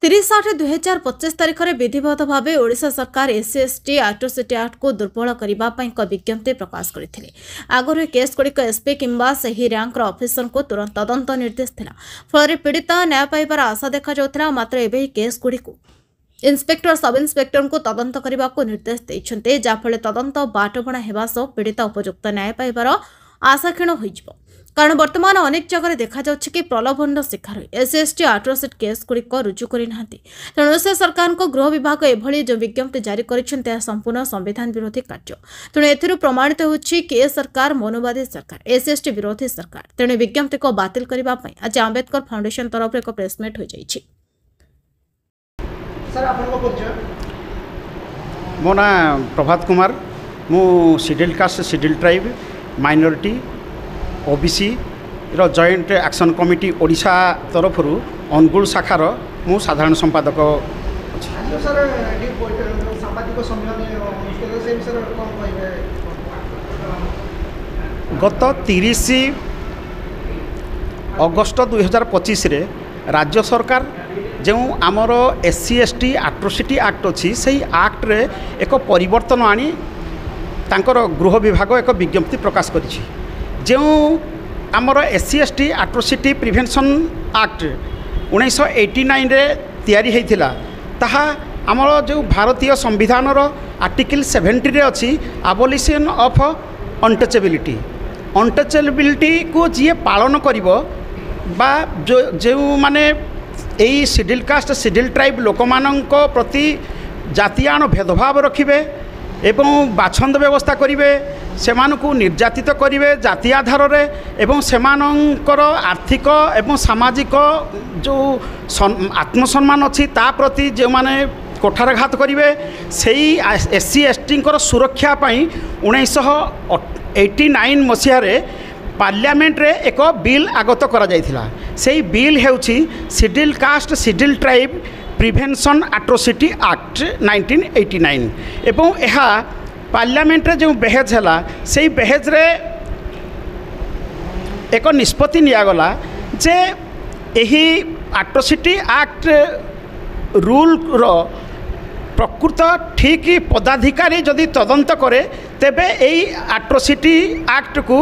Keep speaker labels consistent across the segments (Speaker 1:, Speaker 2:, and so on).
Speaker 1: 30/8/2025 तारीख में विधिवत भाव ओडिशा सरकार एससी/एसटी एट्रोसिटी एक्ट को दुर्बल करने एक विज्ञप्ति प्रकाश करते। आगुरी केस गुड़िक एसपी किंबा सही रैंकर अफिसर को तुरंत तदंत निर्देश था। फल पीड़िता न्याय पाइबार आशा देखा मात्र एवं केस गुड़िक इन्स्पेक्टर सब इन्स्पेक्टर को तदंत करने को निर्देश देते, जहाँफल तदंत बाटबणा होगा सह पीड़िता उपयुक्त न्याय पाइबार आशा क्षीण हो। कारण वर्तमान अनेक जगह देखा कि प्रलोभन शिकार एससी/एसटी एट्रोसिटी केस गुड़िक रुजु करना। तेणु से सरकार को गृह विभाग एभली जो विज्ञप्ति जारी कर संपूर्ण संविधान विरोधी कार्य। तेणु ए प्रमाणित होछि कि सरकार मनुवादी सरकार, एससी/एसटी विरोधी सरकार। तेणु विज्ञप्ति को बातिल करने आज आंबेडकर फाउंडेशन तरफ एक प्रेसमिट हो जाइछि।
Speaker 2: मो ना प्रभात कुमार, मु schedule caste schedule tribe minority OBC रो जॉइंट एक्शन कमिटी ओडिशा तरफ अनुगुल शाखार मु साधारण संपादक गत 30 अगस्त 2025 रे राज्य सरकार जो आमर एससी/एसटी एट्रोसिटी एक्ट अच्छी से एक्ट रे एक परिवर्तन आनी तांकर गृह विभाग एक विज्ञप्ति प्रकाश करिछि। जो आमर एससी/एसटी एट्रोसिटी प्रिवेंशन एक्ट 1989 रे तैयारी होइथिला, ताहा आमर जो भारतीय संविधान आर्टिकल 70 रे अच्छी एबोलिशन ऑफ अनटचेबिलिटी को जी पालन करिवो बा जो माने यही शेड्यूल कास्ट शेड्यूल ट्राइब लोक मानक प्रति जातीयान भेदभाव रखिबे एवं बाछंद व्यवस्था करिवे, सेमानकु निर्यातित करिवे जाति आधार रे एवं सेमानकर आर्थिक एवं सामाजिक जो आत्मसम्मान अच्छी ता प्रति जो माने कोठारघात करिवे सेही एससी/एसटी सुरक्षा पई 1989 मसीह रे पार्लियामेंट रे एक बिल आगत करा जायथिला। सेही बिल हेउछि schedule caste schedule tribe prevention atrocity act 1989 एवं यह पार्लियामेंट रे जो बेहेज है से बेहेज रे एक निष्पत्ति नियागला जे यही एट्रोसिटी एक्ट रूल रो प्रकृत ठीक पदाधिकारी जदि तदंत करे तेबे यही एट्रोसिटी एक्ट को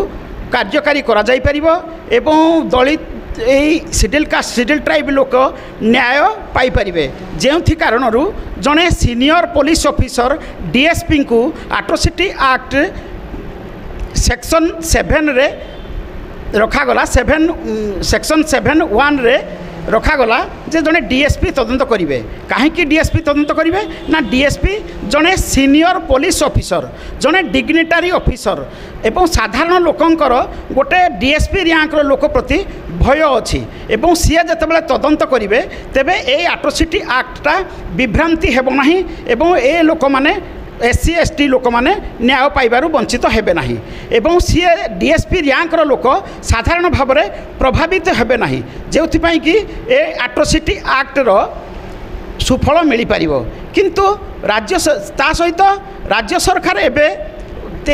Speaker 2: कार्यकारी करा जाई परिबो एवं दलित यही शेड्यूल कास्ट शेड्यूल ट्राइब लोक न्याय पाई परिबे। जेउथि कारणरू जने सीनियर पुलिस ऑफिसर डीएसपी को एट्रोसिटी एक्ट सेक्शन 7 रे रखागला सेक्शन 7(1) रे रखागला जे जने डीएसपी तदंत करिवे। काहेकि डीएसपी तदंत करिवे ना डीएसपी जने सीनियर पुलिस ऑफिसर जने डिग्निटारी ऑफिसर एवं साधारण लोकंकर गोटे डीएसपी रैंकर लोक प्रति भय अच्छी एवं सी जितेबाला तदंत करिवे तेबे ए एट्रोसिटी एक्टा विभ्रांति हेबो नाही एवं ए लोक माने एससी/एसटी लोक माने न्याय पाइबारु वंचित हेबे नाही एवं सी डीएसपी रैंकर लोक साधारण भाव में प्रभावित हेबे नाही, जेउथिपाई कि ए एट्रोसिटी एक्ट रो सुफल मिल पारिबो। किंतु राज्य ता सहित राज्य सरकार एबे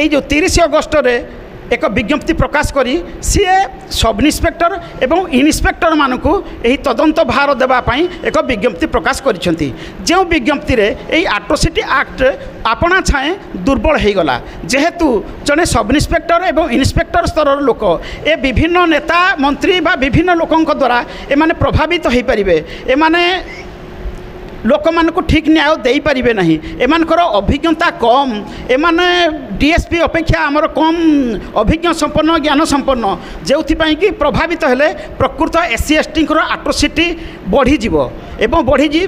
Speaker 2: जो 30 अगस्त रे एक विज्ञप्ति प्रकाश करी सी सब इन्स्पेक्टर एवं इन्स्पेक्टर मानकु यही तदंत भार देवाई एक विज्ञप्ति प्रकाश करिसेंती। जो विज्ञप्ति रे यही एट्रोसिटी एक्ट आपणा छाए दुर्बल हो गला जेहेतु जने सब इन्स्पेक्टर एवं इन्स्पेक्टर स्तर लोक ए विभिन्न नेता मंत्री बा विभिन्न लोकंक द्वारा एमाने प्रभावित हो पारिबे, एमाने लोक मानक ठीक न्याय दे पारिबे नहीं, एमानकर अभिज्ञता कम, एमाने डीएसपी अपेक्षा आमर कम अभिज्ञ संपन्न ज्ञान संपन्न जेउथिपाई कि प्रभावित हेले प्रकृत एससी/एसटी एट्रोसिटी बढ़ी जीवो एवं बढ़ी जी।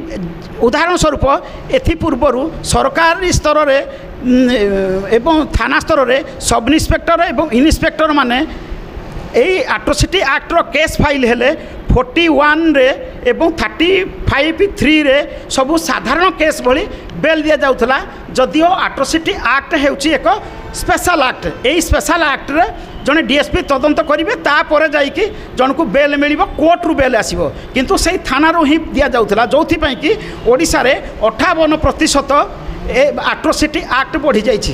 Speaker 2: उदाहरण स्वरूप एथि पूर्वरु सरकारी स्तर रे एवं थाना स्तर रे सब इन्स्पेक्टर एवं इन्स्पेक्टर माने यही एट्रोसिटी एक्ट रो केस फाइल हेले 41 रे एवं 35(3) रे सबू साधारण केस भली बेल दिया जाउथला। जदियो एट्रोसिटी एक्ट हेउची एक स्पेशल एक्ट, यही स्पेशल एक्ट रे जने डीएसपी तदंत करिवे तापर जाइकी जन को बेल मिलिबो, कोर्ट रु बेल आसीबो, किंतु सेही थाना रो ही दिया जाउथला जोथि पई कि ओडिसा रे 58% एट्रोसिटी एक्ट बढ़ी जाइछि।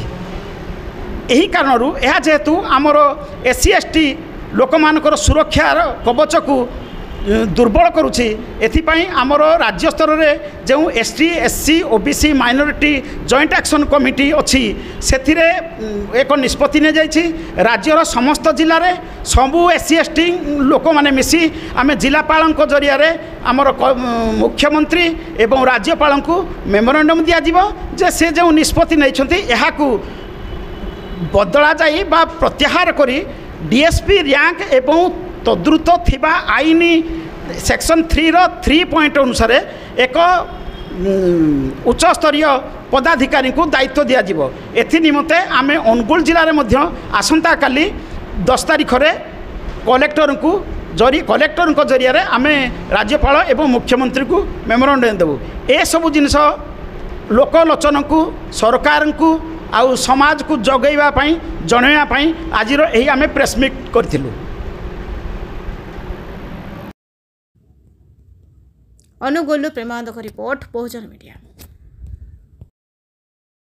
Speaker 2: यही कारणरू यह जेहेतु आमर एससी/एसटी लोक मानकर सुरक्षार कवच को दुर्बल करुच्ची एथिपाई आमर राज्य स्तर में जो ST SC OBC minority joint action committee अच्छी से एक निष्पत्ति ने राज्यर समस्त जिले में सबू एससी एसटी लोक मैंने मिसी आम जिलापाल जरिया आमर मुख्यमंत्री एवं राज्यपाल को मेमोरेंडम दिज्व जे से जो निष्पत्ति नहीं बदला जाई बा प्रत्याहार करी डीएसपी रैंक एवं तद्रुत थिबा आईनी सेक्शन 3 रो 3 पॉइंट अनुसार एक उच्च स्तरीय पदाधिकारी को दायित्व दिज्व एथि निमते आम अनुगुल जिले में आसंता काली 10 तारीख रे कलेक्टर को कलेक्टर जरिया आम राज्यपाल एवं मुख्यमंत्री को मेमोरेंडम देबू ए सब जिनस लोकलोचन को सरकार को आउ समाज को जगैवा जनइवाई आज आम प्रेसमिट करूँ।
Speaker 1: अनुगुल प्रेमानंद रिपोर्ट बहुजन मीडिया।